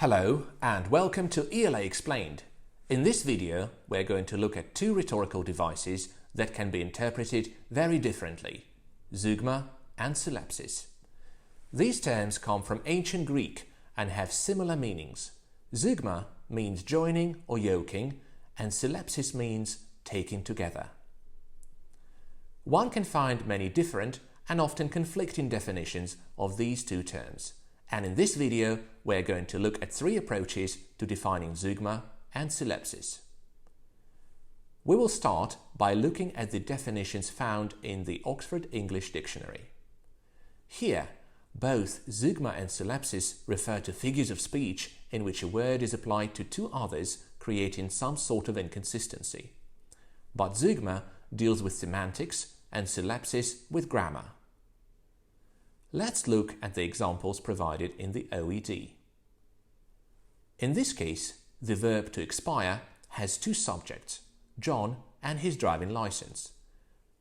Hello and welcome to ELA Explained. In this video, we're going to look at two rhetorical devices that can be interpreted very differently, Zeugma and Syllepsis. These terms come from ancient Greek and have similar meanings. Zeugma means joining or yoking, and Syllepsis means taking together. One can find many different and often conflicting definitions of these two terms. And in this video, we're going to look at three approaches to defining Zeugma and Syllepsis. We will start by looking at the definitions found in the Oxford English Dictionary. Here, both Zeugma and Syllepsis refer to figures of speech in which a word is applied to two others, creating some sort of inconsistency. But Zeugma deals with semantics and Syllepsis with grammar. Let's look at the examples provided in the OED. In this case, the verb to expire has two subjects, John and his driving license.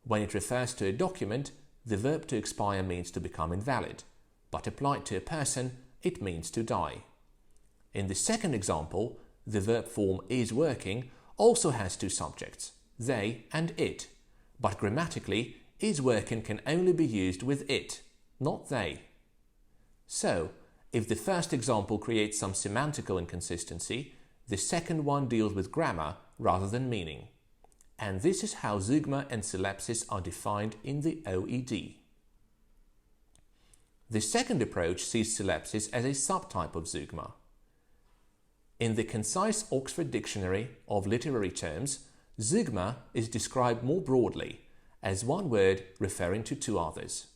When it refers to a document, the verb to expire means to become invalid, but applied to a person, it means to die. In the second example, the verb form is working also has two subjects, they and it, but grammatically, is working can only be used with it, not they. So, if the first example creates some semantical inconsistency, the second one deals with grammar rather than meaning. And this is how Zeugma and Syllepsis are defined in the OED. The second approach sees Syllepsis as a subtype of Zeugma. In the concise Oxford Dictionary of Literary Terms, Zeugma is described more broadly as one word referring to two others.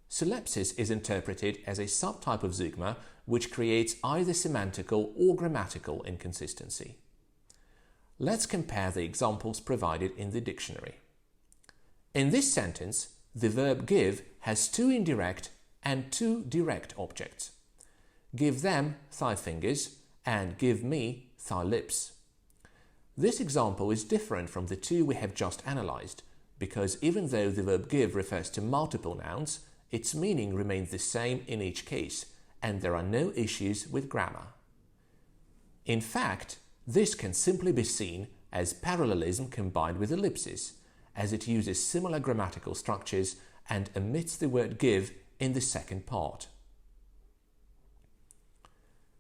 Syllepsis is interpreted as a subtype of Zeugma which creates either semantical or grammatical inconsistency. Let's compare the examples provided in the dictionary. In this sentence, the verb give has two indirect and two direct objects. Give them thy fingers and give me thy lips. This example is different from the two we have just analyzed because even though the verb give refers to multiple nouns, its meaning remains the same in each case, and there are no issues with grammar. In fact, this can simply be seen as parallelism combined with ellipsis, as it uses similar grammatical structures and omits the word give in the second part.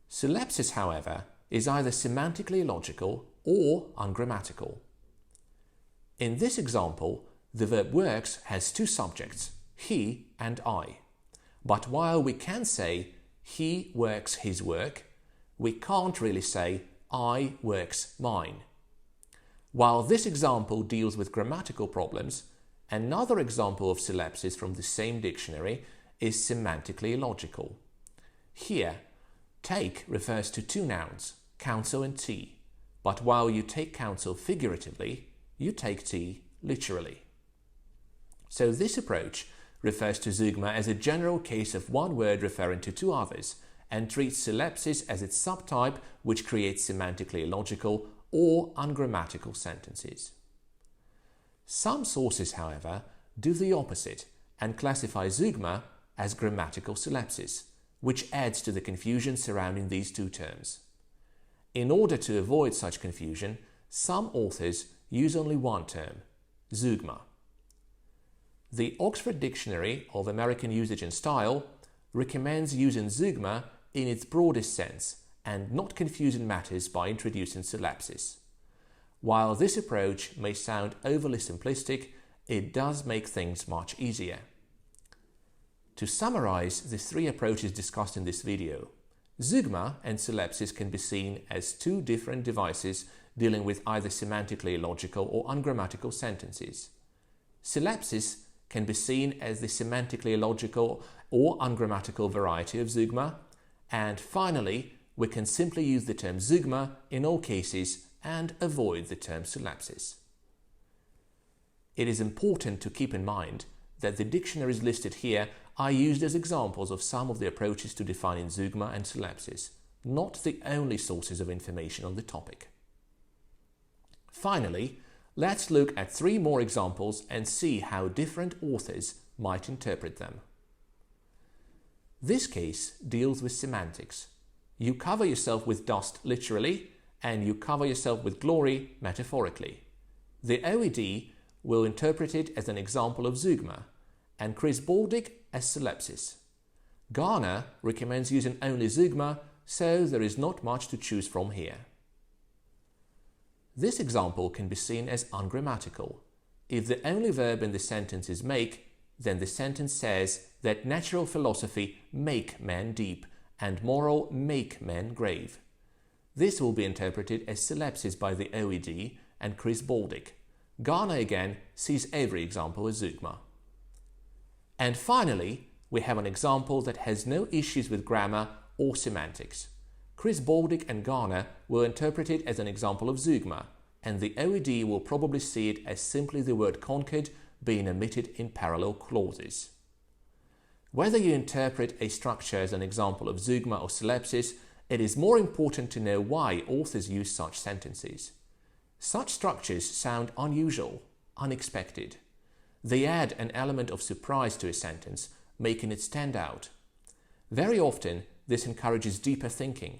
Syllepsis, however, is either semantically illogical or ungrammatical. In this example, the verb works has two subjects, he and I. But while we can say he works his work, we can't really say I works mine. While this example deals with grammatical problems, another example of Syllepsis from the same dictionary is semantically illogical. Here, take refers to two nouns, counsel and tea, but while you take counsel figuratively, you take tea literally. So this approach refers to Zeugma as a general case of one word referring to two others and treats Syllepsis as its subtype which creates semantically illogical or ungrammatical sentences. Some sources, however, do the opposite and classify Zeugma as grammatical Syllepsis, which adds to the confusion surrounding these two terms. In order to avoid such confusion, some authors use only one term, Zeugma. The Oxford Dictionary of American Usage and Style recommends using Zeugma in its broadest sense and not confusing matters by introducing Syllepsis. While this approach may sound overly simplistic, it does make things much easier. To summarize the three approaches discussed in this video, Zeugma and Syllepsis can be seen as two different devices dealing with either semantically illogical or ungrammatical sentences. Syllepsis can be seen as the semantically illogical or ungrammatical variety of Zeugma, and finally, we can simply use the term Zeugma in all cases and avoid the term Syllepsis. It is important to keep in mind that the dictionaries listed here are used as examples of some of the approaches to defining Zeugma and Syllepsis, not the only sources of information on the topic. Finally, let's look at three more examples and see how different authors might interpret them. This case deals with semantics. You cover yourself with dust literally, and you cover yourself with glory metaphorically. The OED will interpret it as an example of zeugma, and Chris Baldick as Syllepsis. Garner recommends using only zeugma, so there is not much to choose from here. This example can be seen as ungrammatical. If the only verb in the sentence is make, then the sentence says that natural philosophy make men deep and moral make men grave. This will be interpreted as Syllepsis by the OED and Chris Baldick. Garner again sees every example as zeugma. And finally, we have an example that has no issues with grammar or semantics. Chris Baldick and Garner will interpret it as an example of zeugma, and the OED will probably see it as simply the word conquered being omitted in parallel clauses. Whether you interpret a structure as an example of zeugma or Syllepsis, it is more important to know why authors use such sentences. Such structures sound unusual, unexpected. They add an element of surprise to a sentence, making it stand out. Very often, this encourages deeper thinking,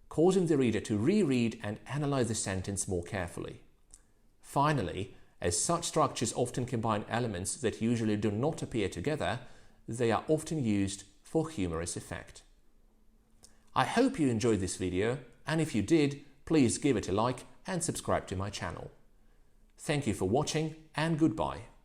causing the reader to reread and analyze the sentence more carefully. Finally, as such structures often combine elements that usually do not appear together, they are often used for humorous effect. I hope you enjoyed this video, and if you did, please give it a like and subscribe to my channel. Thank you for watching, and goodbye.